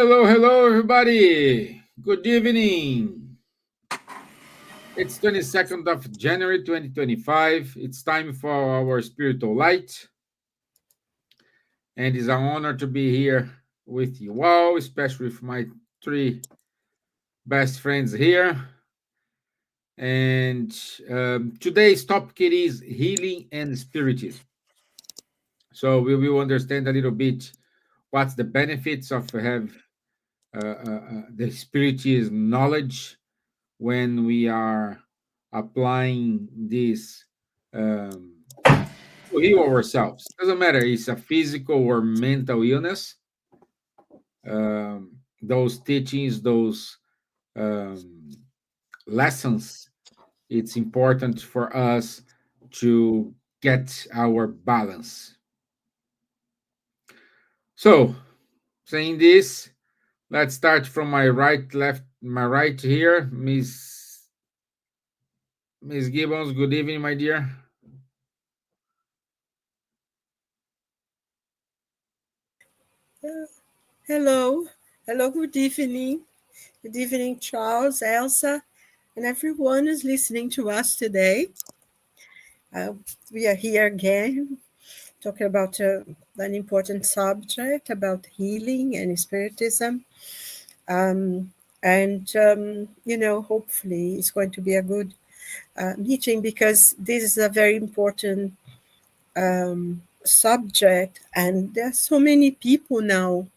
Hello, everybody. Good evening. It's 22nd of January 2025. It's time for our spiritual light, and it's an honor to be here with you all, especially with my three best friends here. And today's topic is healing and spiritism. So we will understand a little bit what's the benefits of have the spiritism knowledge when we are applying this to heal ourselves. Doesn't matter, it's a physical or mental illness. Those teachings, those um, lessons, it's important for us to get our balance. So, saying this, let's start from my right, left, my right here, Miss Gibbons. Good evening, my dear. Hello. Hello, good evening. Good evening, Charles, Elsa, and everyone who's listening to us today. Uh, we are here again talking about an important subject about healing and spiritism. Hopefully it's going to be a good meeting because this is a very important subject, and there are so many people now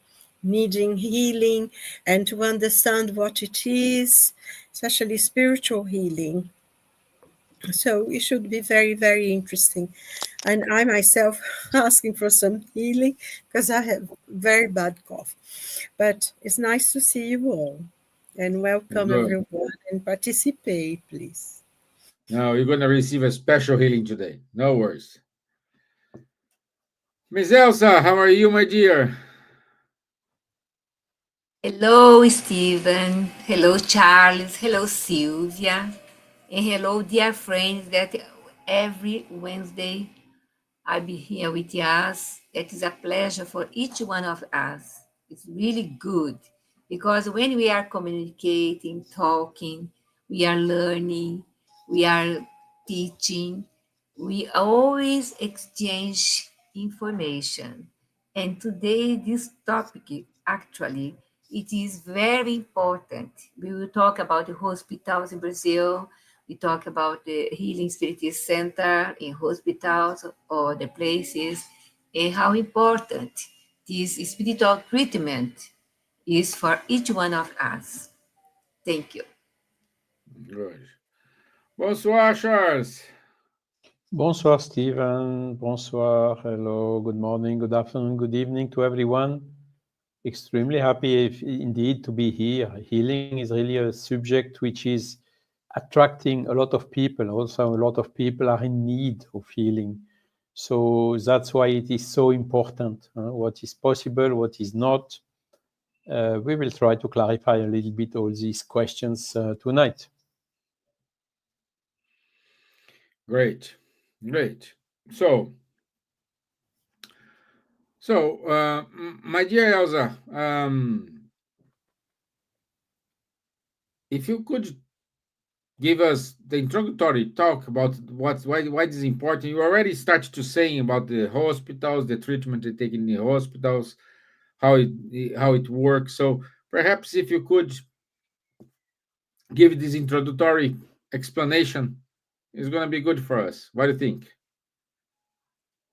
needing healing and to understand what it is, especially spiritual healing. So it should be very, very interesting. And I myself asking for some healing because I have very bad cough. But it's nice to see you all and welcome Good. everyone and participate, please. No, you're going to receive a special healing today. No worries. Miss Elsa, how are you, my dear? Hello, Stephen. Hello, Charles. Hello, Sylvia. And hello, dear friends that every Wednesday I'll be here with us. It is a pleasure for each one of us. It's really good because when we are communicating, talking, we are learning, we are teaching, we always exchange information. And today, this topic actually it is very important. We will talk about the hospitals in Brazil. We talk about the Healing Spiritist Center in hospitals or the places, and how important this spiritual treatment is for each one of us. Thank you. Good. Bonsoir, Charles. Bonsoir, Stephen. Bonsoir. Hello. Good morning, good afternoon, good evening to everyone. Extremely happy indeed to be here. Healing is really a subject which is attracting a lot of people. Also, a lot of people are in need of healing. So that's why it is so important. What is possible, what is not. We will try to clarify a little bit all these questions tonight. Great. Great. So, my dear Elsa, if you could give us the introductory talk about why this is important. You already started to saying about the hospitals, the treatment they take in the hospitals, how it works. So perhaps if you could give this introductory explanation, it's going to be good for us. What do you think?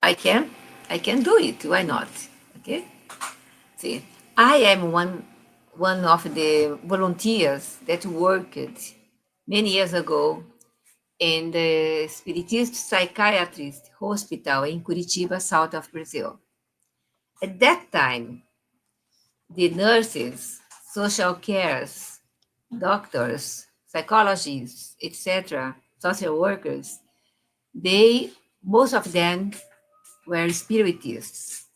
I can, I can do it. Why not? Okay. See, I am one of the volunteers that worked many years ago in the Spiritist Psychiatrist Hospital in Curitiba, south of Brazil. At that time, the nurses, social cares, doctors, psychologists, etc., social workers, they most of them were spiritists.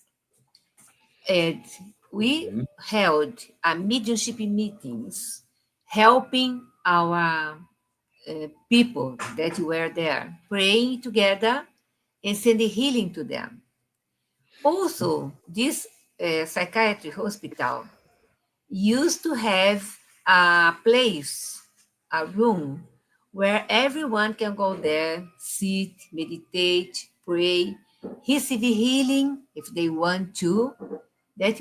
And we Mhm. held a mediumship meetings helping our people that were there, praying together and sending healing to them. Also, this psychiatry hospital used to have a place, a room, where everyone can go there, sit, meditate, pray, receive healing if they want to. That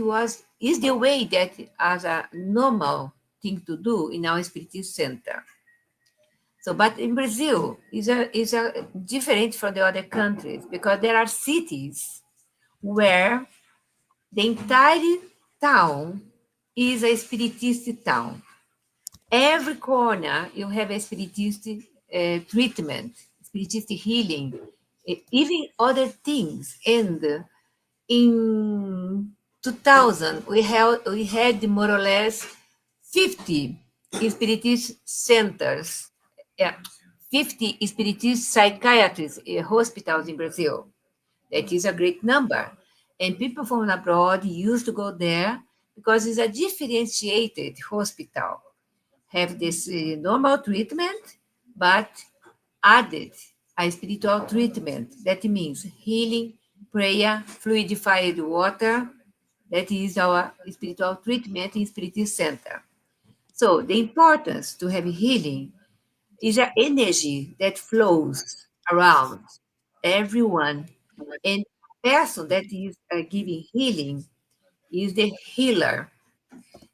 is the way that as a normal thing to do in our Spiritist center. So, but in Brazil is a different from the other countries because there are cities where the entire town is a Spiritist town. Every corner you have a Spiritist treatment, Spiritist healing, even other things. And in 2000, we had more or less 50 Spiritist centers, 50 Spiritist psychiatrists hospitals in Brazil. That is a great number. And people from abroad used to go there because it's a differentiated hospital. Have this normal treatment, but added a spiritual treatment. That means healing, prayer, fluidified water. That is our spiritual treatment in Spiritist Center. So the importance to have healing is an energy that flows around everyone, and the person that is giving healing is the healer.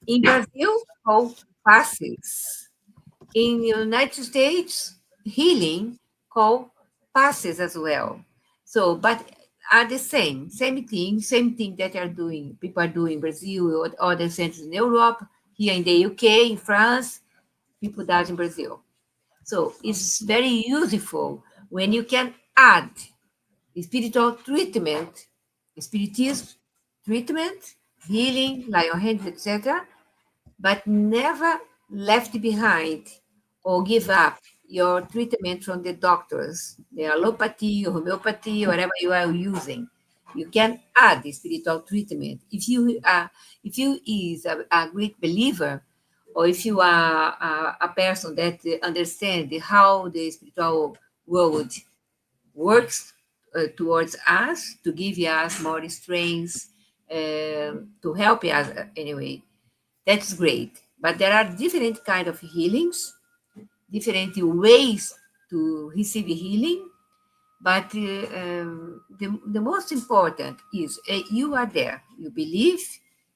In Brazil, called passes. In the United States, healing called passes as well. So, but are the same same thing that are doing people are doing in Brazil or other centers in Europe, here in the UK, in France, people does in Brazil. So it's very useful when you can add spiritual treatment, spiritism treatment, healing, lay on hands, etc., but never left behind or give up your treatment from the doctors, the allopathy or homeopathy, whatever you are using. You can add the spiritual treatment. If you is a great believer, or if you are a person that understands how the spiritual world works towards us to give us more strength, to help us anyway, that's great. But there are different kind of healings, different ways to receive healing. But the most important is you are there. You believe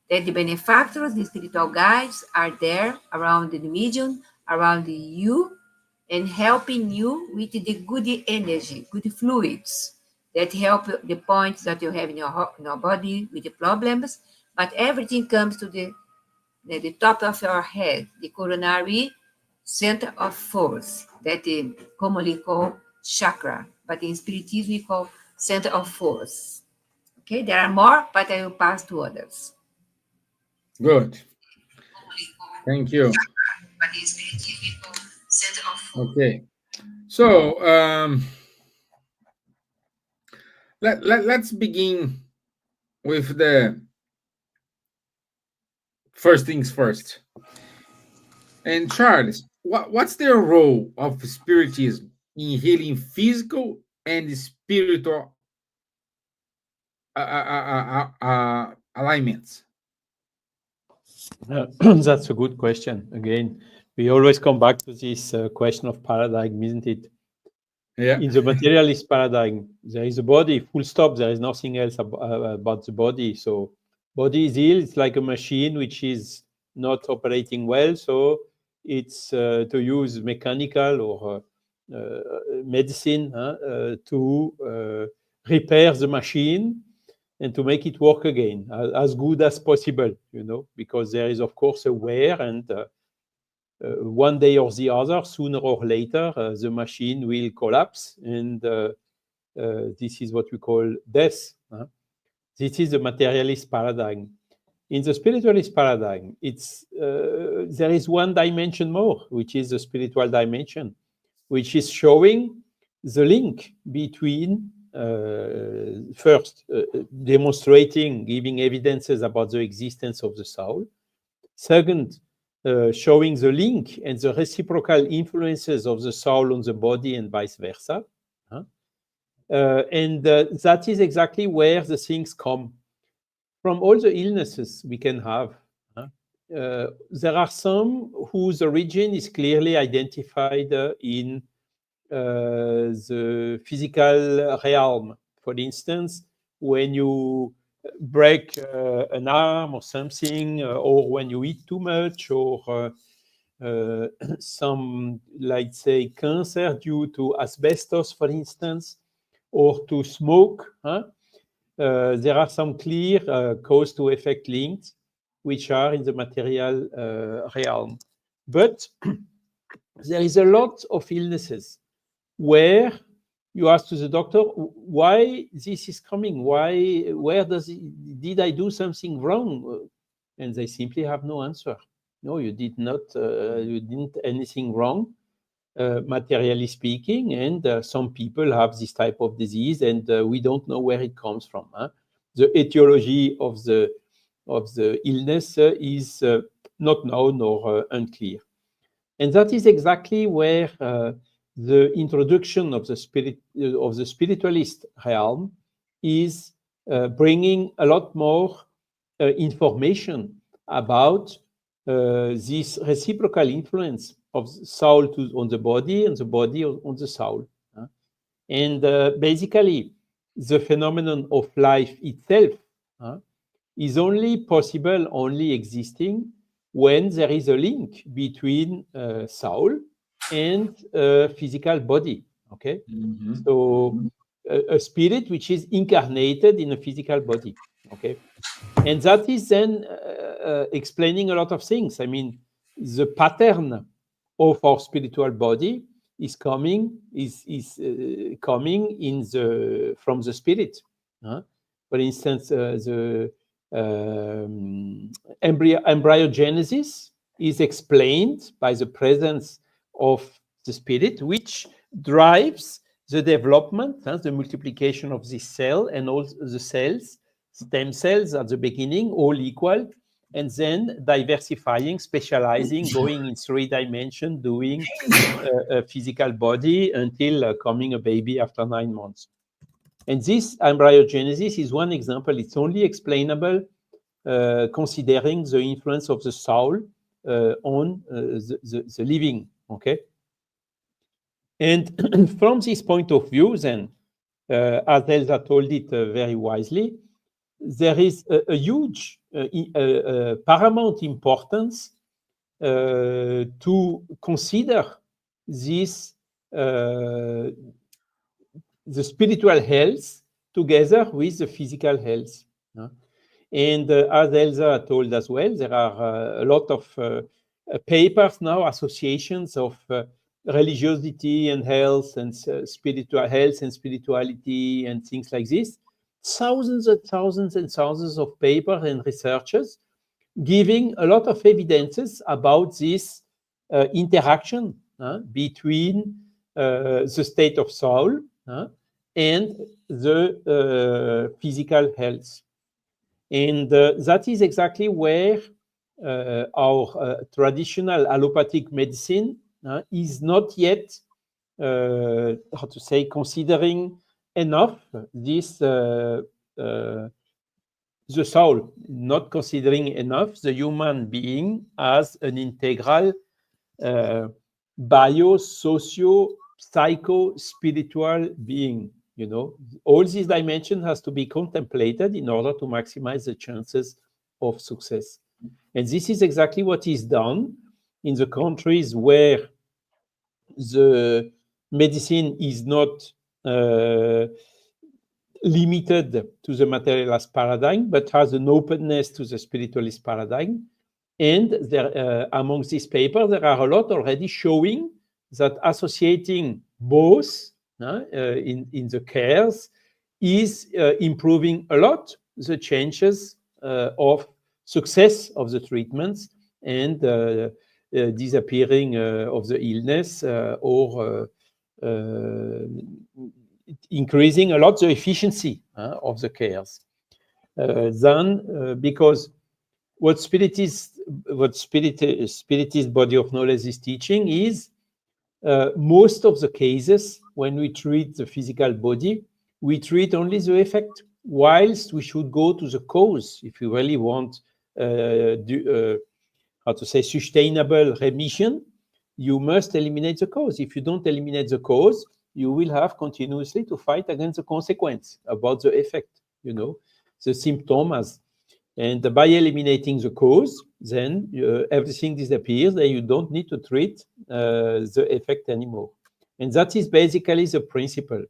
that the benefactors, the spiritual guides are there around the medium, around you, and helping you with the good energy, good fluids that help the points that you have in your body with the problems. But everything comes to the top of your head, the coronary center of force, that is commonly called chakra, but in Spiritism we call center of force. Okay, there are more, but I will pass to others. Good. Thank you. But in Spiritism we call center of force. Okay. So let's begin with the first things first. And Charles, what's the role of Spiritism in healing physical and spiritual alignments? That's a good question. Again, we always come back to this question of paradigm, isn't it? Yeah. In the materialist paradigm, there is a body, full stop. There is nothing else about the body. So body is ill. It's like a machine which is not operating well. So it's to use mechanical or medicine to repair the machine and to make it work again as good as possible, because there is, of course, a wear, and one day or the other, sooner or later, the machine will collapse, and this is what we call death. This is the materialist paradigm. In the spiritualist paradigm, there is one dimension more, which is the spiritual dimension, which is showing the link between first demonstrating, giving evidences about the existence of the soul. Second, showing the link and the reciprocal influences of the soul on the body and vice versa. And that is exactly where the things come from. All the illnesses we can have, there are some whose origin is clearly identified in the physical realm. For instance, when you break an arm or something, or when you eat too much, or some, like say, cancer due to asbestos, for instance, or to smoke. There are some clear cause to effect links which are in the material realm. But there is a lot of illnesses where you ask to the doctor, why this is coming? Why, where did I do something wrong? And they simply have no answer. No, you did not, you didn't anything wrong, materially speaking. And some people have this type of disease, and we don't know where it comes from. The etiology of the illness is not known or unclear. And that is exactly where the introduction of the spiritualist realm is bringing a lot more information about this reciprocal influence of soul on the body and the body on the soul. And basically, the phenomenon of life itself is only possible, only existing when there is a link between soul and physical body. Okay, so a spirit which is incarnated in a physical body. Okay, and that is then explaining a lot of things. I mean, the pattern of our spiritual body is coming coming from the spirit. For instance, the embryogenesis is explained by the presence of the spirit, which drives the development, the multiplication of this cell, and all the cells, stem cells at the beginning, all equal, and then diversifying, specializing, going in 3 dimensions, doing a physical body until coming a baby after 9 months. And this embryogenesis is one example. It's only explainable considering the influence of the soul on the living. Okay. And from this point of view, then, as Elsa told it very wisely, there is a huge paramount importance to consider this the spiritual health together with the physical health. And as Elsa told as well, there are a lot of papers now, associations of religiosity and health and spiritual health and spirituality and things like this. Thousands and thousands and thousands of papers and researchers giving a lot of evidences about this interaction between the state of soul and the physical health. And that is exactly where our traditional allopathic medicine is not yet, how to say, considering enough this the soul, not considering enough the human being as an integral bio, socio, psycho, spiritual being. You know, all these dimensions has to be contemplated in order to maximize the chances of success. And this is exactly what is done in the countries where the medicine is not limited to the materialist paradigm, but has an openness to the spiritualist paradigm. And there, amongst these papers, there are a lot already showing that associating both in the cares is improving a lot the chances of success of the treatments and disappearing of the illness or increasing a lot the efficiency of the cares. Then, because what spiritist body of knowledge is teaching is most of the cases when we treat the physical body, we treat only the effect, whilst we should go to the cause if we really want sustainable remission, you must eliminate the cause. If you don't eliminate the cause, you will have continuously to fight against the consequence about the effect, the symptoms. And by eliminating the cause, then everything disappears and you don't need to treat the effect anymore. And that is basically the principle.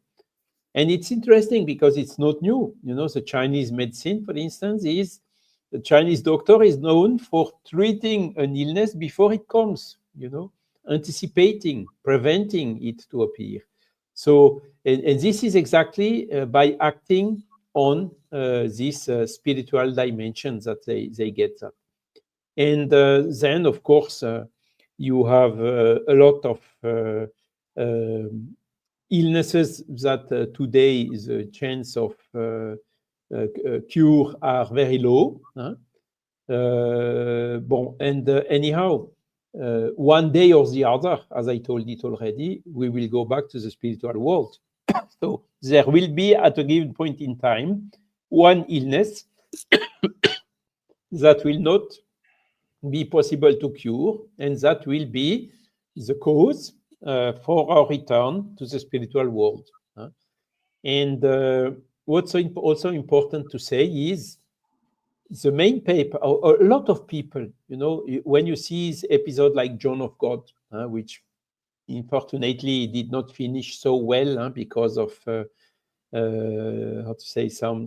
And it's interesting because it's not new. The Chinese medicine, for instance, the Chinese doctor is known for treating an illness before it comes, anticipating, preventing it to appear. So, and this is exactly by acting on this spiritual dimension that they get that. And then, of course, you have a lot of illnesses that today the chance of cure are very low. Anyhow, one day or the other, as I told it already, we will go back to the spiritual world. So there will be, at a given point in time, one illness that will not be possible to cure, and that will be the cause for our return to the spiritual world. And what's also important to say is the main paper, a lot of people, when you see this episode like John of God, which unfortunately did not finish so well because of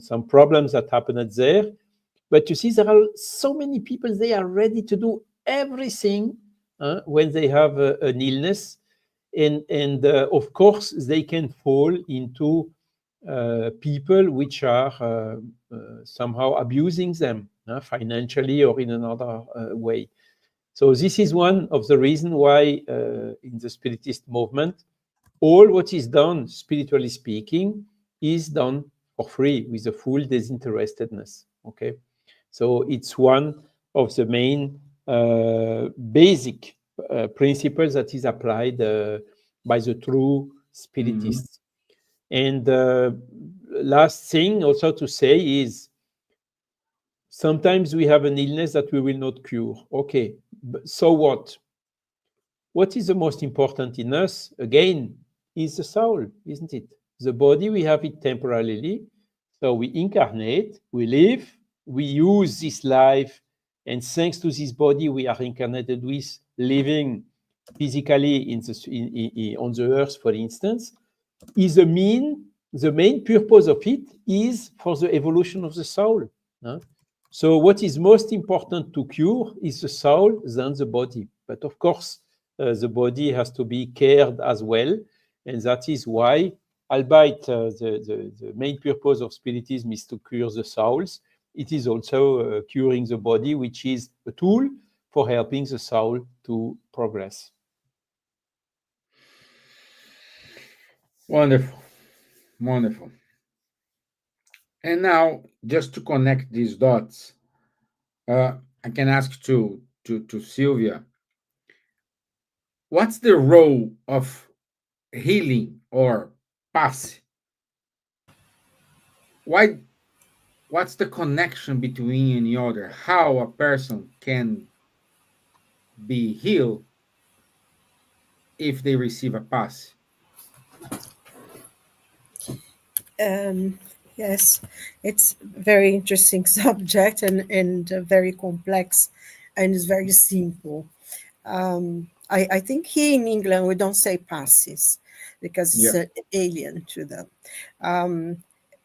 some problems that happened there. But you see, there are so many people, they are ready to do everything when they have an illness. And of course, they can fall into people which are somehow abusing them financially or in another way. So this is one of the reasons why in the Spiritist movement, all what is done, spiritually speaking, is done for free with a full disinterestedness. Okay, so it's one of the main basic principles that is applied by the true Spiritists. And last thing also to say is, sometimes we have an illness that we will not cure. Okay, but so what? What is the most important in us, again, is the soul, isn't it? The body, we have it temporarily. So we incarnate, we live, we use this life, and thanks to this body we are incarnated with, living physically on the earth, for instance, is the main purpose of it is for the evolution of the soul. So what is most important to cure is the soul than the body. But of course, the body has to be cared as well. And that is why, albeit the main purpose of Spiritism is to cure the souls, it is also curing the body, which is a tool for helping the soul to progress. Wonderful. Wonderful. And now, just to connect these dots, I can ask to Sylvia, what's the role of healing or passe? What's the connection between and the other? How a person can be healed if they receive a passe? Yes, it's a very interesting subject and very complex, and it's very simple. I think here in England we don't say passes because it's alien to them.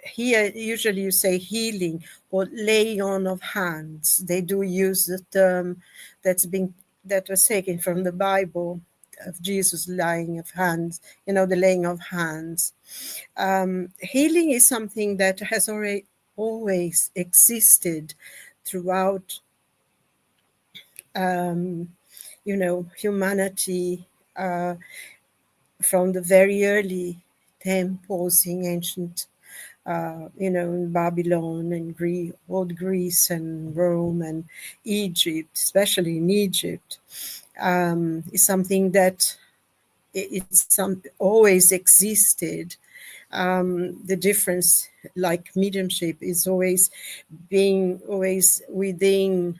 Here usually you say healing or laying on of hands. They do use the term that was taken from the Bible of Jesus laying of hands, the laying of hands. Healing is something that has always existed throughout humanity, from the very early temples in ancient in Babylon and old Greece and Rome and Egypt, especially in Egypt, is something that always existed. The difference, like mediumship, is always within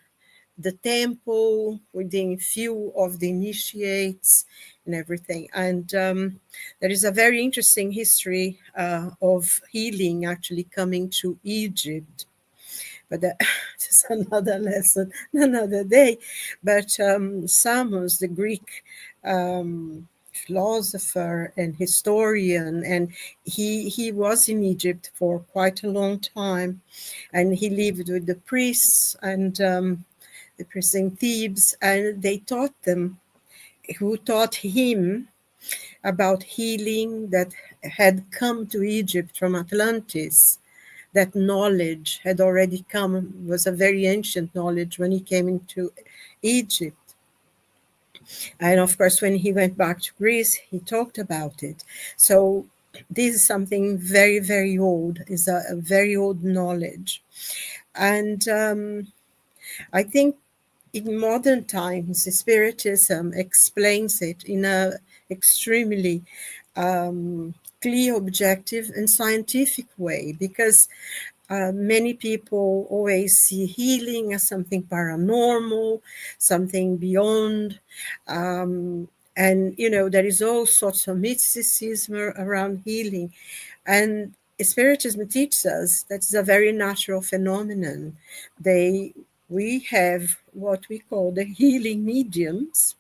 the temple within few of the initiates and everything. And there is a very interesting history of healing actually coming to Egypt. But that's another lesson, another day. But Samos, the Greek philosopher and historian, and he was in Egypt for quite a long time, and he lived with the priests and the priests in Thebes, and they taught them, who taught him about healing that had come to Egypt from Atlantis. That knowledge had already come, was a very ancient knowledge when he came into Egypt. And of course, when he went back to Greece, he talked about it. So this is something very, very old, is a very old knowledge. And I think in modern times, Spiritism explains it in a extremely clear, objective, and scientific way, because many people always see healing as something paranormal, something beyond. And, you know, there is all sorts of mysticism around healing. And Spiritism teaches us that it's a very natural phenomenon. We have what we call the healing mediums,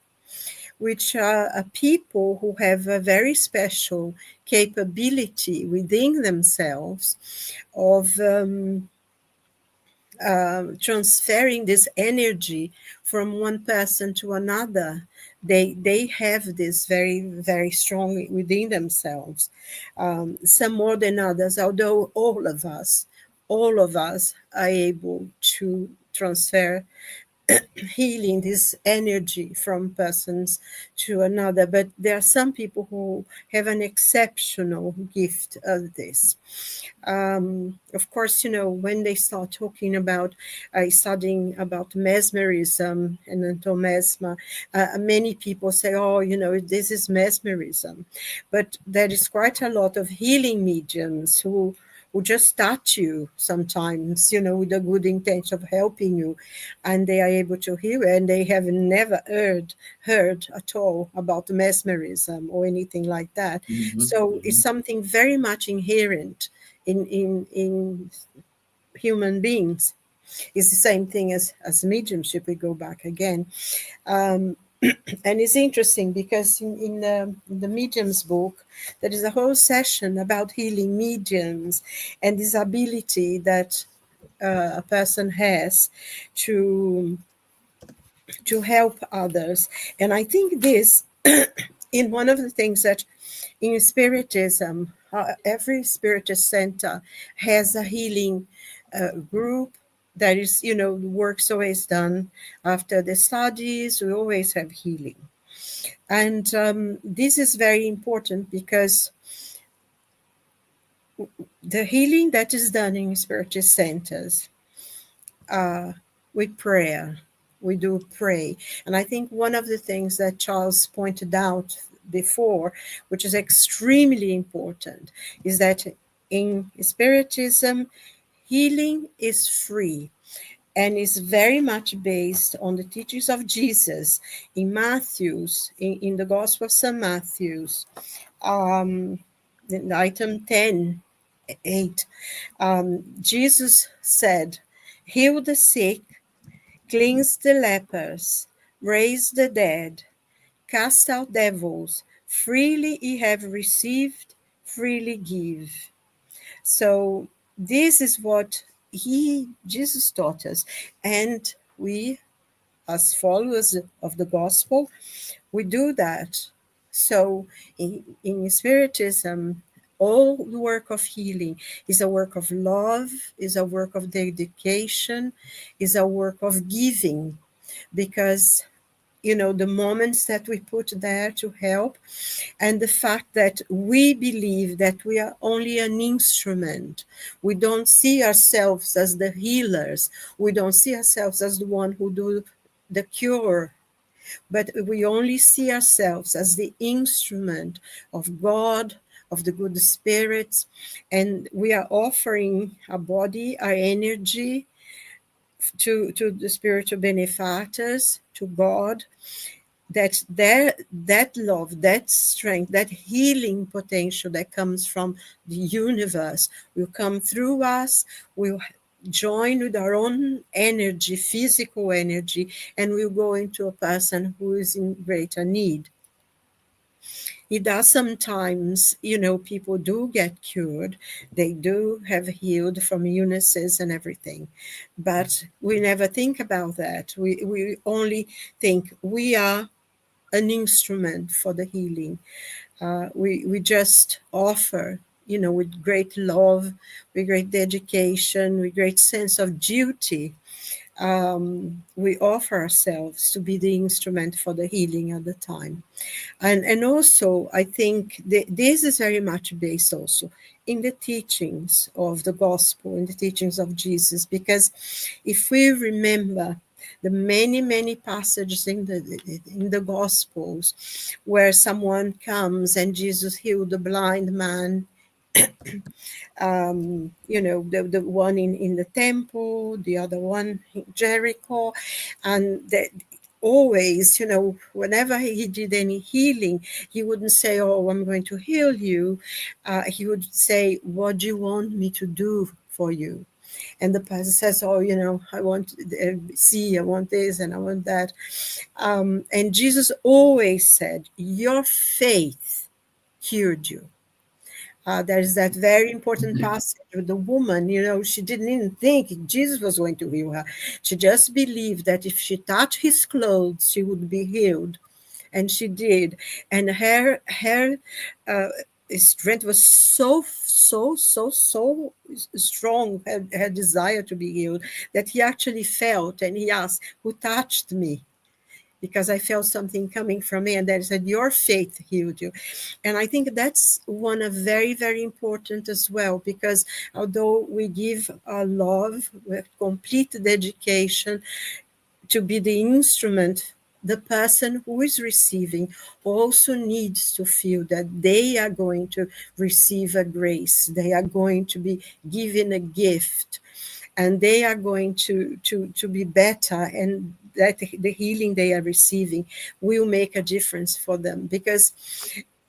which are people who have a very special capability within themselves of transferring this energy from one person to another. They have this very, very strong within themselves, some more than others, although all of us are able to transfer healing, this energy from persons to another. But there are some people who have an exceptional gift of this. Of course, you know, when they start talking about studying about mesmerism and entomesma, many people say, oh, you know, this is mesmerism. But there is quite a lot of healing mediums who just touch you sometimes, you know, with a good intention of helping you, and they are able to heal, and they have never heard at all about mesmerism or anything like that. So it's something very much inherent in human beings. It's the same thing as mediumship. We go back again. And it's interesting because in the mediums book, there is a whole session about healing mediums and this ability that a person has to help others. And I think this, in one of the things that in Spiritism, every Spiritist center has a healing group. That is, you know, work's always done after the studies. We always have healing. And this is very important because the healing that is done in Spiritist centers, with prayer, we do pray. And I think one of the things that Charles pointed out before, which is extremely important, is that in Spiritism, healing is free and is very much based on the teachings of Jesus in Matthew's, in the Gospel of St. Matthew's, in item 10:8. Jesus said, heal the sick, cleanse the lepers, raise the dead, cast out devils. Freely ye have received, freely give. So this is what Jesus taught us. And we, as followers of the gospel, we do that. So in Spiritism, all the work of healing is a work of love, is a work of dedication, is a work of giving, because, you know, the moments that we put there to help, and the fact that we believe that we are only an instrument. We don't see ourselves as the healers. We don't see ourselves as the one who do the cure, but we only see ourselves as the instrument of God, of the good spirits, and we are offering our body, our energy, to the spiritual benefactors, to God, that love, that strength, that healing potential that comes from the universe will come through us, will join with our own energy, physical energy, and will go into a person who is in greater need. It does sometimes, people do get cured. They do have healed from illnesses and everything. But we never think about that. We only think we are an instrument for the healing. We just offer, with great love, with great dedication, with great sense of duty. We offer ourselves to be the instrument for the healing at the time. And also, I think this is very much based also in the teachings of the gospel, in the teachings of Jesus, because if we remember the many passages in the gospels where someone comes and Jesus healed the blind man, the one in the temple, the other one in Jericho, and always, whenever he did any healing, he wouldn't say, "Oh, I'm going to heal you." He would say, "What do you want me to do for you?" And the person says, "Oh, I want see, I want this and I want that." And Jesus always said, "Your faith cured you." There's that very important passage with the woman, she didn't even think Jesus was going to heal her. She just believed that if she touched his clothes, she would be healed. And she did. And her strength was so strong, her desire to be healed, that he actually felt, and he asked, "Who touched me?" Because I felt something coming from me, and then said, "Your faith healed you." And I think that's one of very, very important as well, because although we give our love with complete dedication to be the instrument, the person who is receiving also needs to feel that they are going to receive a grace, they are going to be given a gift, and they are going to be better, and that the healing they are receiving will make a difference for them, because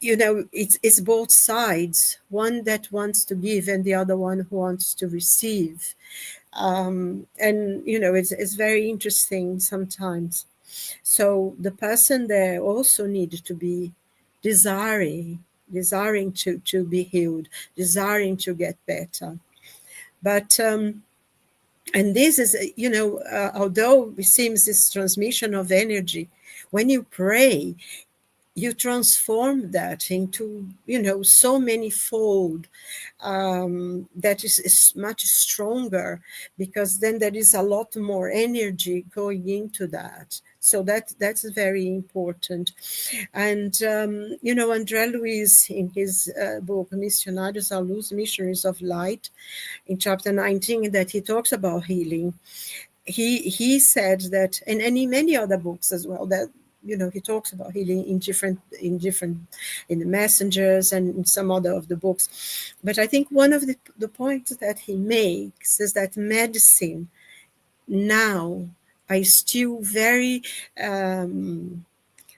it's both sides, one that wants to give and the other one who wants to receive. And it's very interesting sometimes. So the person there also needs to be desiring to be healed, desiring to get better. But and this is, although it seems this transmission of energy, when you pray, you transform that into, so many fold, that is much stronger, because then there is a lot more energy going into that. So that's very important. And, André Luiz, in his book, Missionários à Luz, Missionaries of Light, in chapter 19, that he talks about healing, he said that, and in many other books as well, that he talks about healing in the Messengers and in some other of the books. But I think one of the points that he makes is that medicine now is still very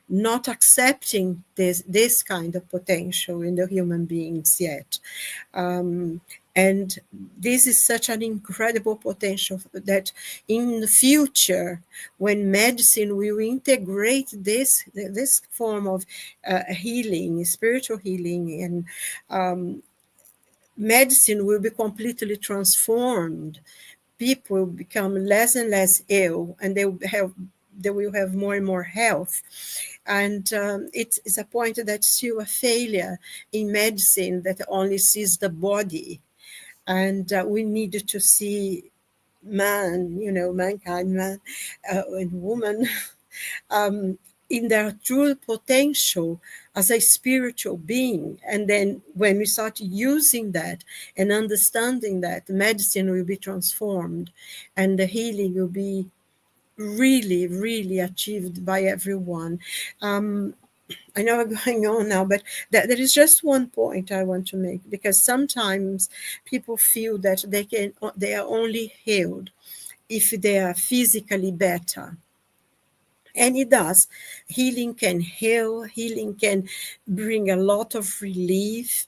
not accepting this kind of potential in the human beings yet. And this is such an incredible potential that in the future, when medicine will integrate this form of healing, spiritual healing, and medicine will be completely transformed. People will become less and less ill, and they will have more and more health. And it's a point that's still a failure in medicine that only sees the body. And we need to see mankind, man and woman, in their true potential as a spiritual being. And then when we start using that and understanding that, medicine will be transformed and the healing will be really, really achieved by everyone. I know I'm going on now, but there is just one point I want to make, because sometimes people feel that they are only healed if they are physically better. And it does. Healing can heal, healing can bring a lot of relief,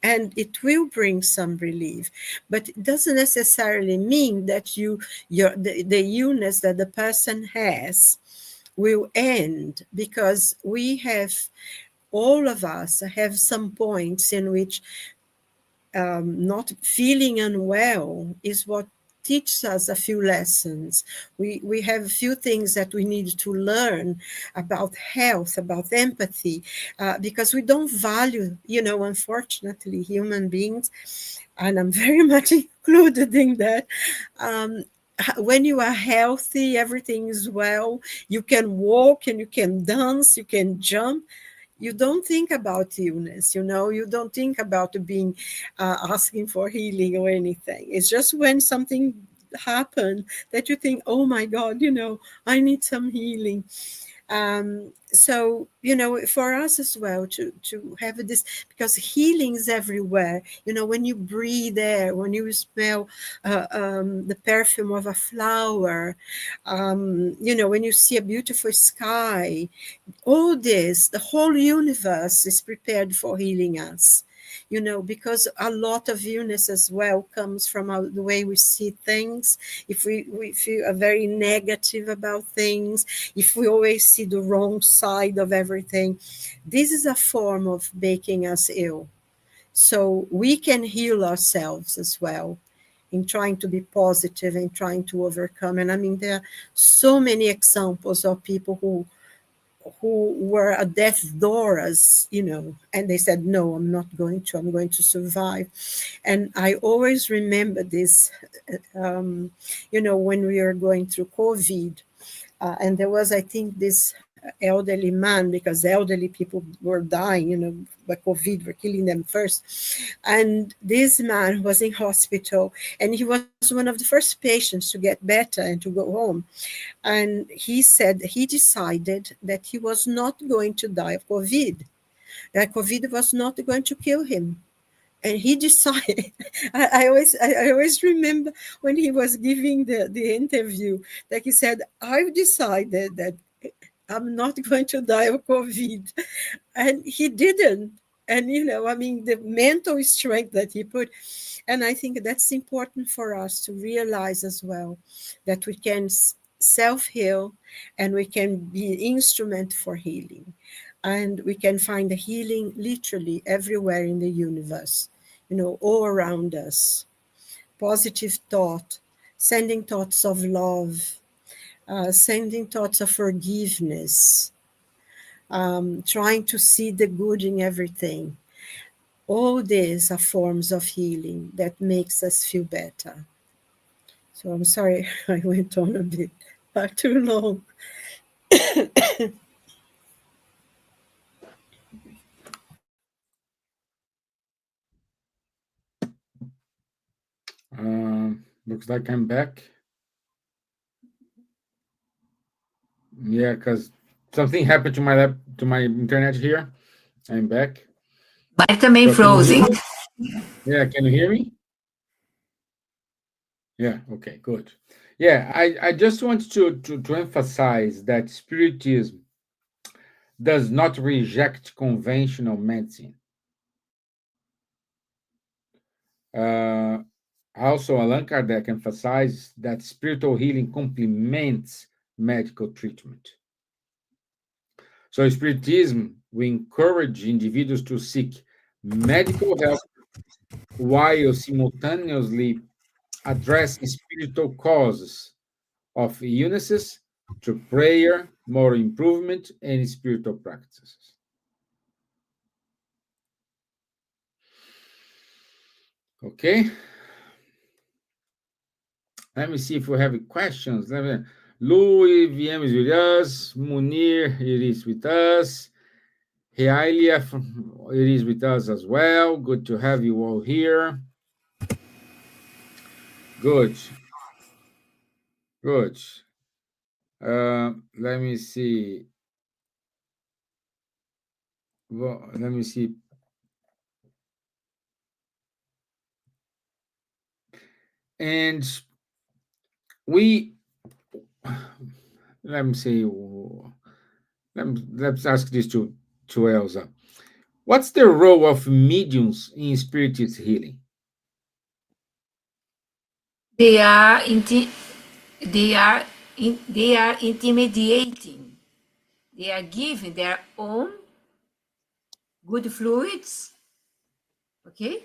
and it will bring some relief, but it doesn't necessarily mean that the illness that the person has will end, because we have, all of us have some points in which not feeling unwell is what teaches us a few lessons. We have a few things that we need to learn about health, about empathy, because we don't value, unfortunately, human beings, and I'm very much included in that. When you are healthy, everything is well. You can walk and you can dance, you can jump. You don't think about illness, you don't think about being asking for healing or anything. It's just when something happened that you think, oh my God, I need some healing. So, for us as well to have this, because healing is everywhere. When you breathe air, when you smell the perfume of a flower, when you see a beautiful sky, all this, the whole universe is prepared for healing us. Because a lot of illness as well comes from the way we see things. If we feel very negative about things, if we always see the wrong side of everything, this is a form of making us ill. So we can heal ourselves as well in trying to be positive and trying to overcome. And I mean, there are so many examples of people who were at death's doors, and they said, no, I'm going to survive. And I always remember this, when we were going through COVID, and there was, I think, this elderly man, because elderly people were dying, by COVID, were killing them first. And this man was in hospital, and he was one of the first patients to get better and to go home. And he said he decided that he was not going to die of COVID, that COVID was not going to kill him. And he decided, I always remember when he was giving the interview, that he said, I've decided that I'm not going to die of COVID. And he didn't. And, the mental strength that he put. And I think that's important for us to realize as well, that we can self-heal and we can be an instrument for healing. And we can find the healing literally everywhere in the universe, all around us. Positive thought, sending thoughts of love, sending thoughts of forgiveness, trying to see the good in everything. All these are forms of healing that makes us feel better. So I'm sorry I went on a bit too long. Looks like I'm back. Yeah, because something happened to my internet here. I'm back. Mas também So can you hear frozen. me? Yeah, can you hear me? Yeah, okay, good. Yeah, I just want to emphasize that Spiritism does not reject conventional medicine. Also, Allan Kardec emphasizes that spiritual healing complements medical treatment. So, Spiritism, we encourage individuals to seek medical help while simultaneously addressing spiritual causes of illnesses through prayer, moral improvement, and spiritual practices. Okay. Let me see if we have questions. Louis VM is with us. Munir, it is with us. Heilia, it is with us as well. Good to have you all here. Good. Good. Let me see. Well, let me see. And let me see. Let's ask this to Elsa. What's the role of mediums in spiritist healing? They are intermediating. They are giving their own good fluids, okay,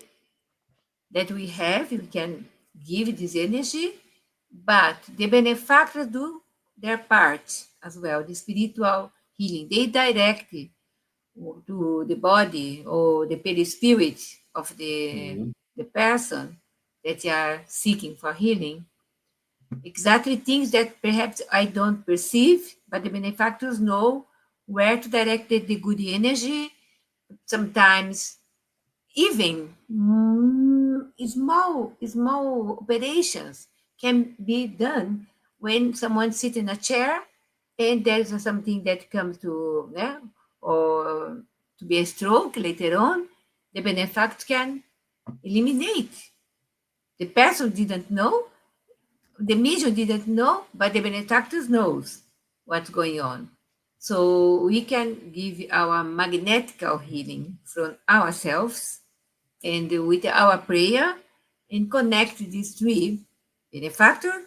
that we have. We can give this energy, but the benefactors do their part as well. The spiritual healing, they direct to the body or the perispirit of the person that you are seeking for healing. Exactly things that perhaps I don't perceive, but the benefactors know where to direct the good energy. Sometimes even small operations can be done when someone sits in a chair and there's something that comes to or to be a stroke later on. The benefactor can eliminate. The person didn't know, the medium didn't know, but the benefactor knows what's going on. So we can give our magnetical healing from ourselves and with our prayer and connect these three: benefactor,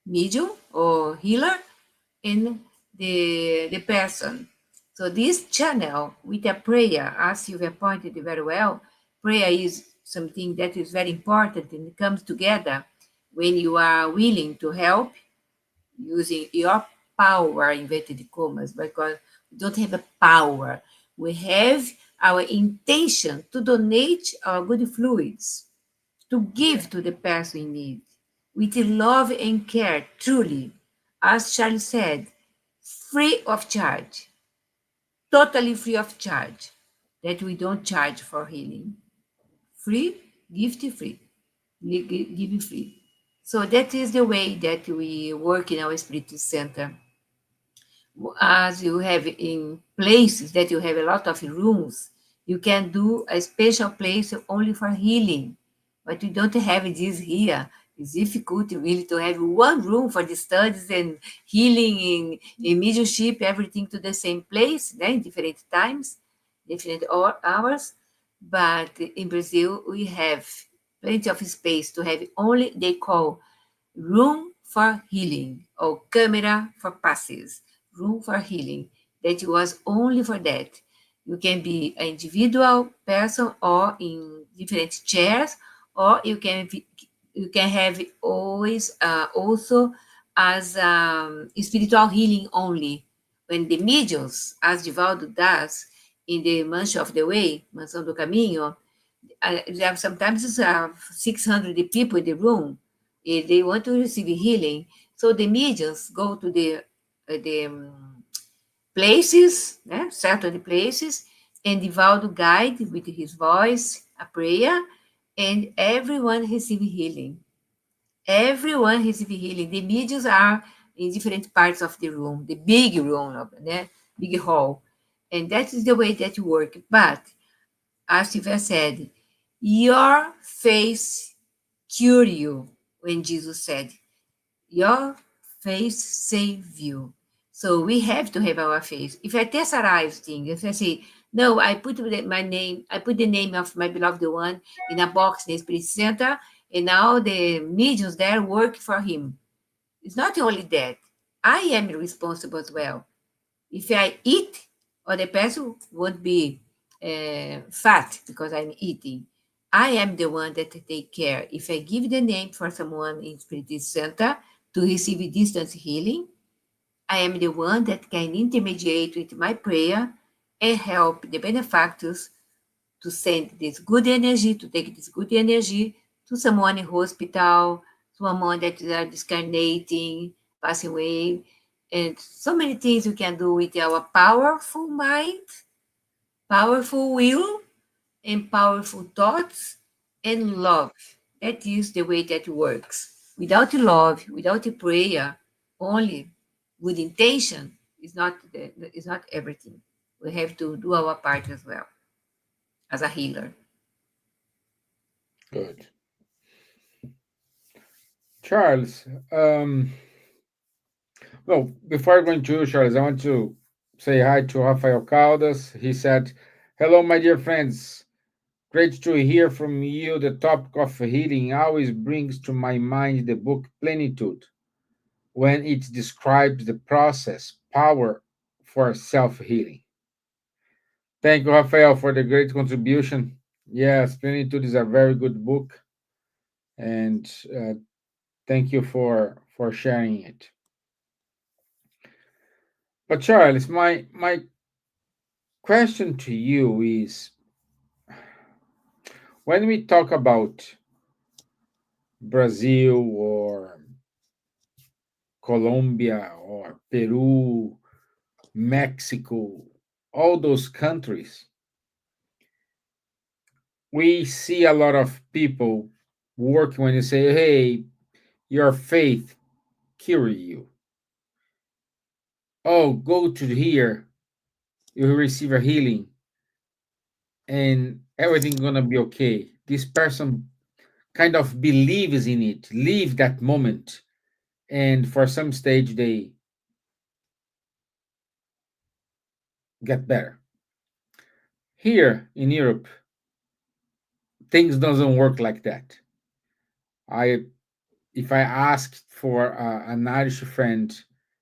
medium or healer, and the person. So this channel with a prayer, as you have pointed very well, prayer is something that is very important and it comes together when you are willing to help using your power, inverted commas, because we don't have a power. We have our intention to donate our good fluids, to give to the person in need, with love and care, truly, as Charlie said, free of charge, totally free of charge, that we don't charge for healing. Free, gift free, giving free. So that is the way that we work in our Spiritus Center. As you have in places that you have a lot of rooms, you can do a special place only for healing, but we don't have this here. It's difficult really to have one room for the studies and healing in mediumship, everything to the same place, in different times, different hours. But in Brazil, we have plenty of space to have only, they call room for healing or camera for passes, room for healing. That was only for that. You can be an individual person or in different chairs, or you can have always also as spiritual healing only. When the mediums, as Divaldo does in the Mancha of the Way, Mansão do Caminho, there are sometimes 600 people in the room. They want to receive healing. So the mediums go to the places, certain places, and Divaldo guide with his voice, a prayer, and everyone receive healing. Everyone receive healing. The mediums are in different parts of the room, the big room, big hall. And that is the way that you work. But, as Silvia said, your faith cure you, when Jesus said, your faith save you. So we have to have our faith. If I tessarize things, if I say, no, I put my name, I put the name of my beloved one in a box in the Spirit Center, and now the mediums there work for him. It's not only that. I am responsible as well. If I eat, other person won't be fat because I'm eating. I am the one that take care. If I give the name for someone in Spirit Center to receive distance healing, I am the one that can intermediate with my prayer and help the benefactors to send this good energy, to take this good energy to someone in hospital, someone that is discarnating, passing away, and so many things we can do with our powerful mind, powerful will, and powerful thoughts and love. That is the way that works. Without love, without prayer, only good intention is not everything. We have to do our part as well as a healer. Good. Charles, well, before going to you, Charles, I want to say hi to Rafael Caldas. He said, "Hello, my dear friends. Great to hear from you. The topic of healing always brings to my mind the book Plenitude when it describes the process, power for self healing." Thank you, Rafael, for the great contribution. Yes, Plenitude is a very good book, and thank you for sharing it. But Charles, my question to you is, when we talk about Brazil or Colombia or Peru, Mexico, all those countries, we see a lot of people working when you say, "Hey, your faith cure you. Oh, go to here, you will receive a healing, and everything's gonna be okay." This person kind of believes in it, live that moment, and for some stage they get better. Here in Europe, things doesn't work like that. I If I asked for an Irish friend,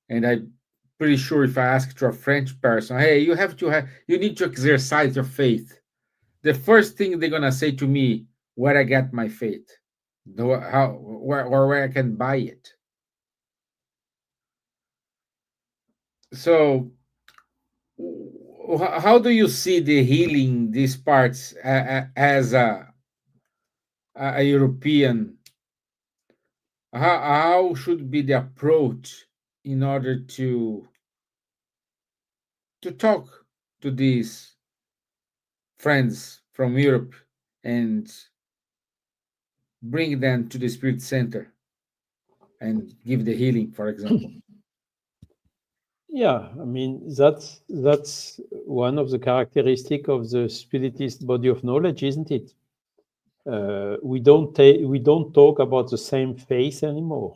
and I'm pretty sure if I ask to a French person, "Hey, you need to exercise your faith," the first thing they're gonna say to me, "Where I get my faith, how, where I can buy it." So, how do you see the healing these parts as a European? How should be the approach in order to talk to these friends from Europe and bring them to the Spirit Center and give the healing, for example? Yeah, I mean that's one of the characteristic of the Spiritist body of knowledge, isn't it? We don't talk about the same face anymore.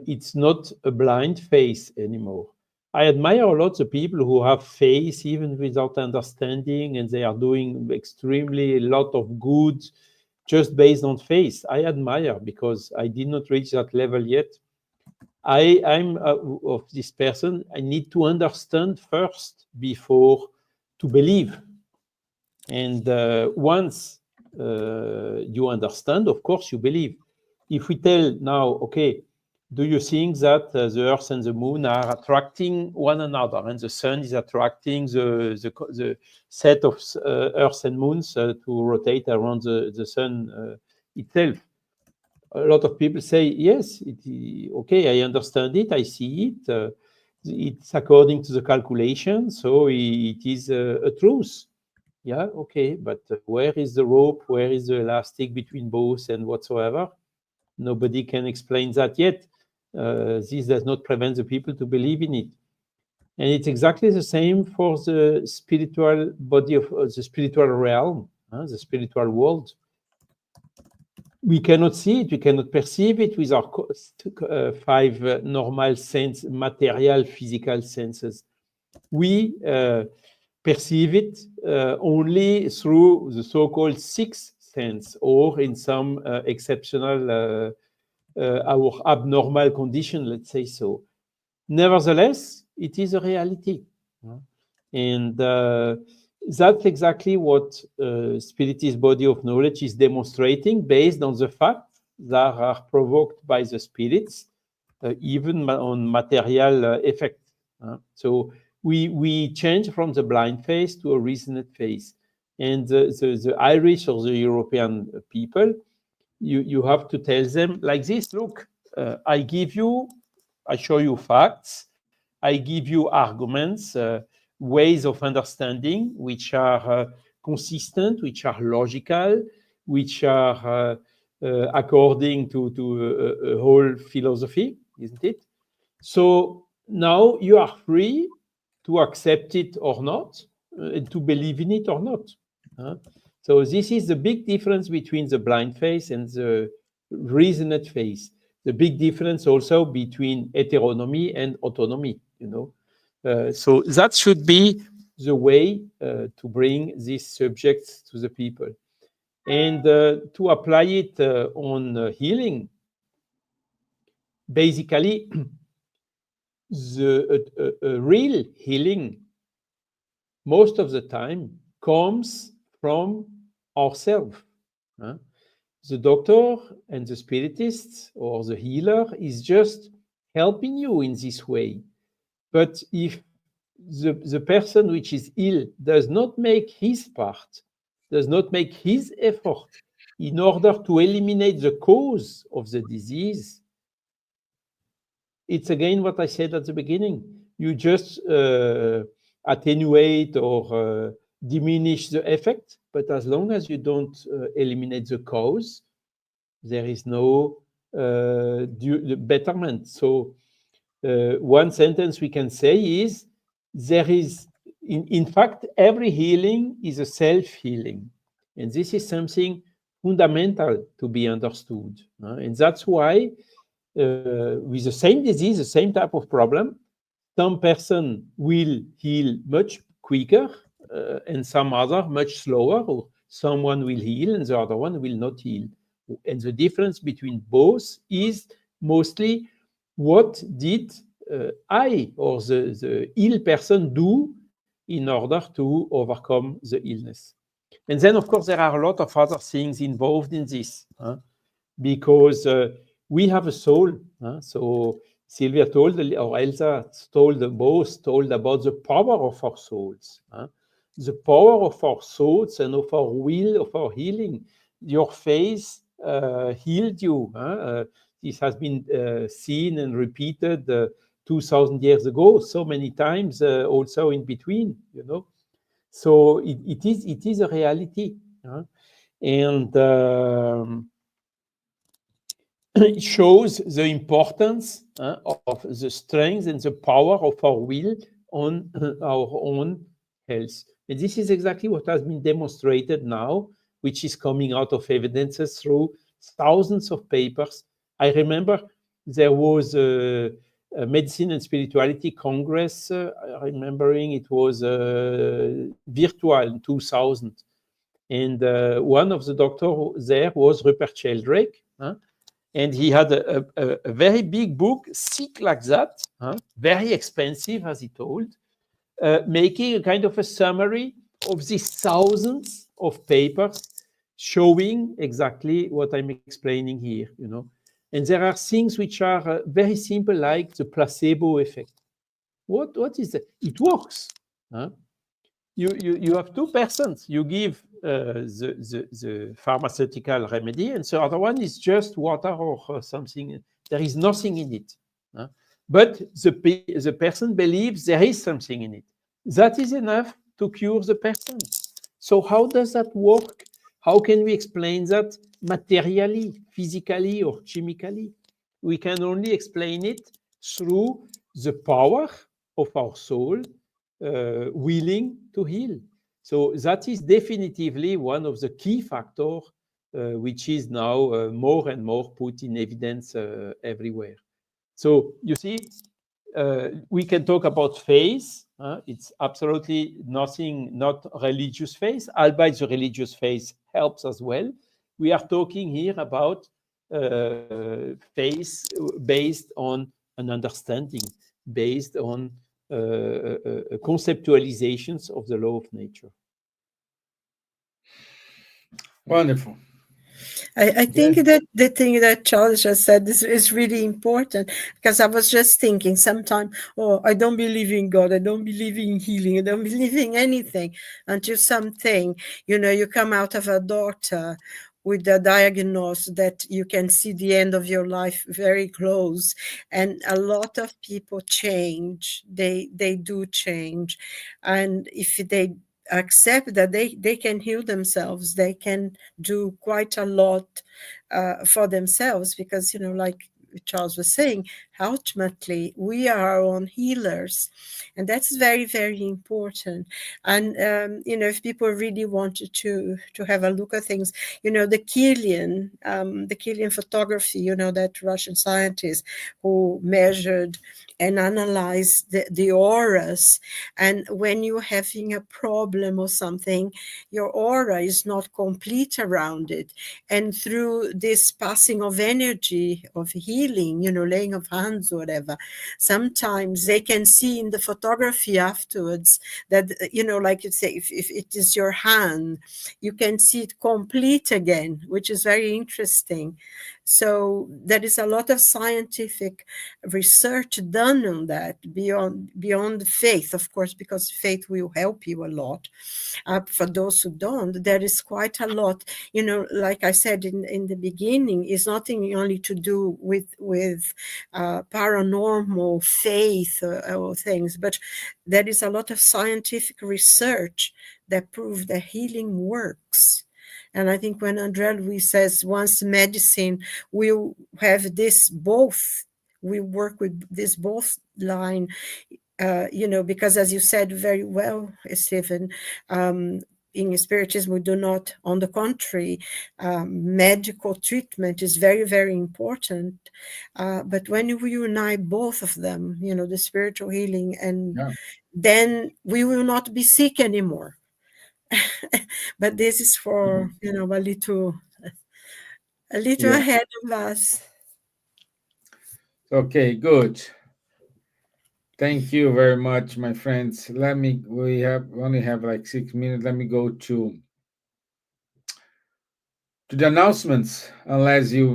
It's not a blind face anymore. I admire a lot the people who have faith even without understanding, and they are doing extremely a lot of good just based on faith. I admire because I did not reach that level yet. I'm of this person. I need to understand first before to believe. And once you understand, of course, you believe. If we tell now, okay, do you think that the Earth and the Moon are attracting one another, and the Sun is attracting the set of Earth and Moons to rotate around the Sun itself? A lot of people say, yes, okay, I understand it, I see it. It's according to the calculation, so it is a truth. Yeah, okay, but where is the rope? Where is the elastic between both and whatsoever? Nobody can explain that yet. This does not prevent the people to believe in it. And it's exactly the same for the spiritual body of the spiritual realm, the spiritual world. We cannot see it, we cannot perceive it with our five normal sense, material, physical senses. We perceive it only through the so-called sixth sense, or in some exceptional or abnormal condition, let's say so. Nevertheless, it is a reality. And that's exactly what Spiritist body of knowledge is demonstrating based on the facts that are provoked by the spirits, even on material effect. So we change from the blind face to a reasoned face. And the Irish or the European people, you have to tell them like this: look, I show you facts, I give you arguments, ways of understanding which are consistent, which are logical, which are according to a whole philosophy, isn't it? So now you are free to accept it or not, and to believe in it or not. So this is the big difference between the blind faith and the reasoned faith. the big difference also between heteronomy and autonomy, so that should be the way to bring these subjects to the people. And to apply it on healing, basically, the real healing, most of the time, comes from ourselves. The doctor and the spiritist or the healer is just helping you in this way. But if the person which is ill does not make his part, does not make his effort in order to eliminate the cause of the disease, it's again what I said at the beginning. You just attenuate or diminish the effect, but as long as you don't eliminate the cause, there is no betterment. So one sentence we can say is, there is, in fact, every healing is a self-healing. And this is something fundamental to be understood. And that's why with the same disease, the same type of problem, some person will heal much quicker and some other much slower, or someone will heal and the other one will not heal. And the difference between both is mostly what did I or the ill person do in order to overcome the illness. And then, of course, there are a lot of other things involved in this, because we have a soul. So Sylvia told, or Elsa told about the power of our souls. The power of our souls and of our will, of our healing. Your face healed you. This has been seen and repeated 2,000 years ago, so many times, also in between, So it is a reality. And it shows the importance of the strength and the power of our will on our own health. And this is exactly what has been demonstrated now, which is coming out of evidences through thousands of papers. I remember there was a Medicine and Spirituality Congress, remembering it was virtual in 2000. And one of the doctors there was Rupert Sheldrake. And he had a very big book, thick like that, very expensive, as he told, making a kind of a summary of these thousands of papers showing exactly what I'm explaining here, And there are things which are very simple, like the placebo effect. What is that? It works. You have two persons. You give the pharmaceutical remedy, and the other one is just water or something. There is nothing in it. But the person believes there is something in it. That is enough to cure the person. So how does that work? How can we explain that materially, physically, or chemically? We can only explain it through the power of our soul willing to heal. So that is definitively one of the key factors which is now more and more put in evidence everywhere. So you see, we can talk about faith. It's absolutely nothing, not religious faith, albeit the religious faith helps as well. We are talking here about faith based on an understanding, based on conceptualizations of the law of nature. Wonderful. I think that the thing that Charles just said is really important, because I was just thinking sometimes, I don't believe in God, I don't believe in healing, I don't believe in anything, until something, you come out of a doctor with the diagnosis that you can see the end of your life very close. And a lot of people change, they do change. And if they accept that they can heal themselves, they can do quite a lot for themselves, because like Charles was saying, ultimately we are our own healers, and that's very, very important. And if people really wanted to have a look at things, the Kilian photography, that Russian scientist who measured and analyzed the auras, and when you're having a problem or something, your aura is not complete around it, and through this passing of energy of healing, laying of hands or whatever, sometimes they can see in the photography afterwards that, like you say, if it is your hand, you can see it complete again, which is very interesting. So there is a lot of scientific research done on that beyond faith, of course, because faith will help you a lot. For those who don't, there is quite a lot. Like I said in the beginning, it's nothing only to do with paranormal faith or things, but there is a lot of scientific research that proves that healing works. And I think when André Luiz says once medicine will have this both, we work with this both line, because as you said very well, Stephen, in Spiritism, we do not, on the contrary, medical treatment is very, very important. But when we unite both of them, the spiritual healing, and then we will not be sick anymore. But this is for, a little ahead of us. Okay, good. Thank you very much, my friends. We only have like 6 minutes. Let me go to the announcements, unless you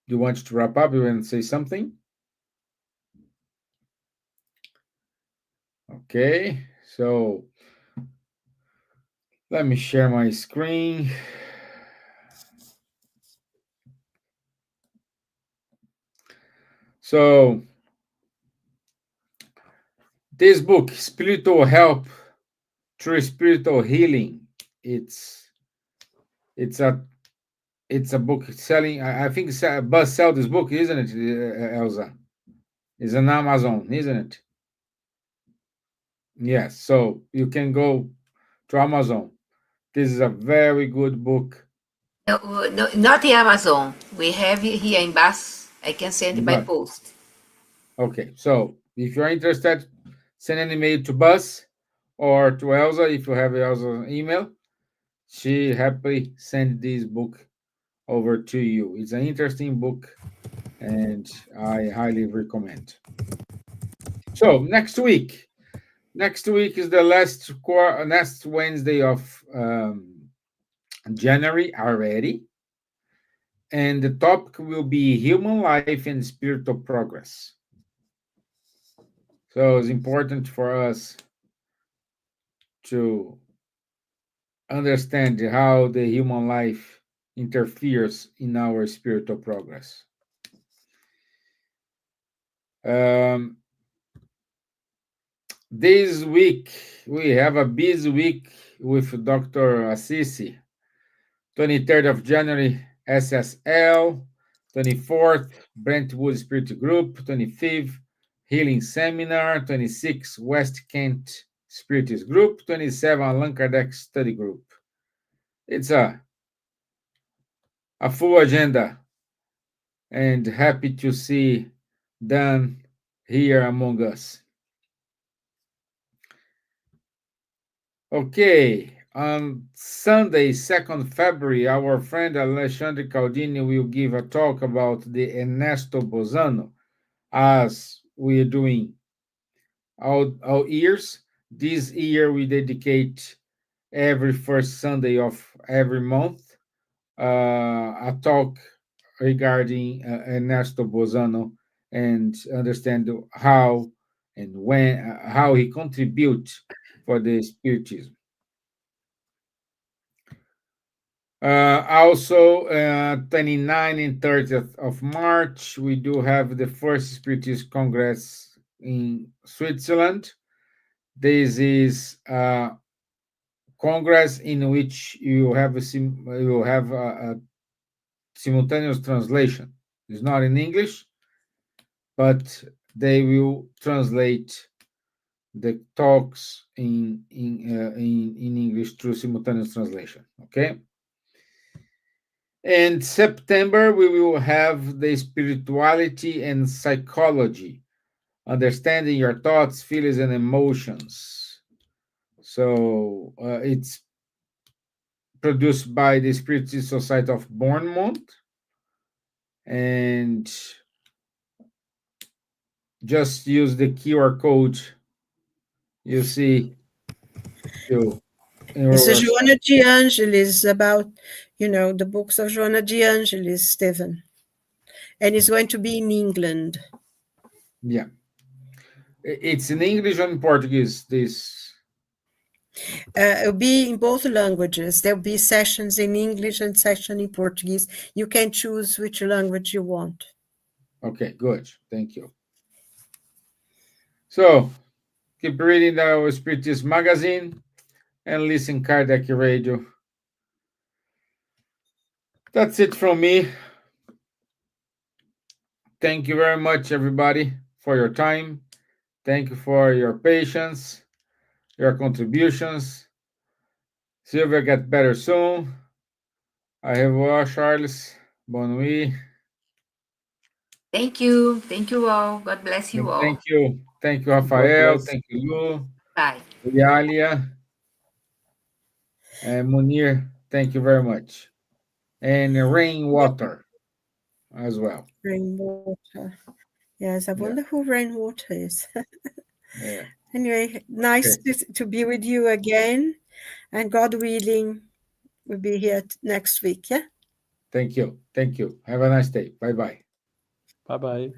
want to wrap up, you want to say something? Okay, so let me share my screen. So this book, Spiritual Help Through Spiritual Healing, it's a book selling. I think Buzz sell this book, isn't it, Elsa? It's on Amazon, isn't it? Yes. So you can go to Amazon. This is a very good book. No, not the Amazon. We have it here in Bus. I can send it by post. Okay. So if you're interested, send an email to Buzz or to Elsa if you have Elsa's email. She happily send this book over to you. It's an interesting book, and I highly recommend. So next week is the last Wednesday of January already, and the topic will be human life and spiritual progress. So it's important for us to understand how the human life interferes in our spiritual progress. This week, we have a busy week with Dr. Assisi. 23rd of January, SSL. 24th, Brentwood Spirit Group. 25th, Healing Seminar. 26th, West Kent Spiritist Group. 27th, Allan Kardec Study Group. It's a full agenda, and happy to see Dan here among us. Okay, on Sunday, 2nd February, our friend Alexandre Caldini will give a talk about the Ernesto Bozano, as we are doing all years. This year, we dedicate every first Sunday of every month a talk regarding Ernesto Bozano, and understand how and how he contributes for the Spiritism. Also, 29th and 30th of March, we do have the first Spiritist Congress in Switzerland. This is a congress in which you have a simultaneous translation. It's not in English, but they will translate the talks in English through simultaneous translation. Okay. And September, we will have the spirituality and psychology, understanding your thoughts, feelings, and emotions. So it's produced by the Spiritist Society of Bournemouth. And just use the QR code you see to enroll It's yourself. Joanna de Angelis, about, the books of Joanna de Angelis, Stephen. And it's going to be in England. Yeah. It's in English and Portuguese, this. It'll be in both languages. There'll be sessions in English and session in Portuguese. You can choose which language you want. Okay, good. Thank you. So, keep reading our Spiritist magazine and listen Kardec Radio. That's it from me. Thank you very much, everybody, for your time. Thank you for your patience, your contributions. Silvia, get better soon. Au revoir, Charles. Bonne nuit. Thank you. Thank you all. God bless you all. Thank you. Thank you, Rafael. Thank you, Lu. Bye. Yalia. And Munir, thank you very much. And rainwater as well. Rainwater. Yes, I Yeah. wonder who Rainwater is. Yeah. Anyway, nice to be with you again. And God willing, we'll be here next week. Yeah. Thank you. Thank you. Have a nice day. Bye-bye. Bye-bye.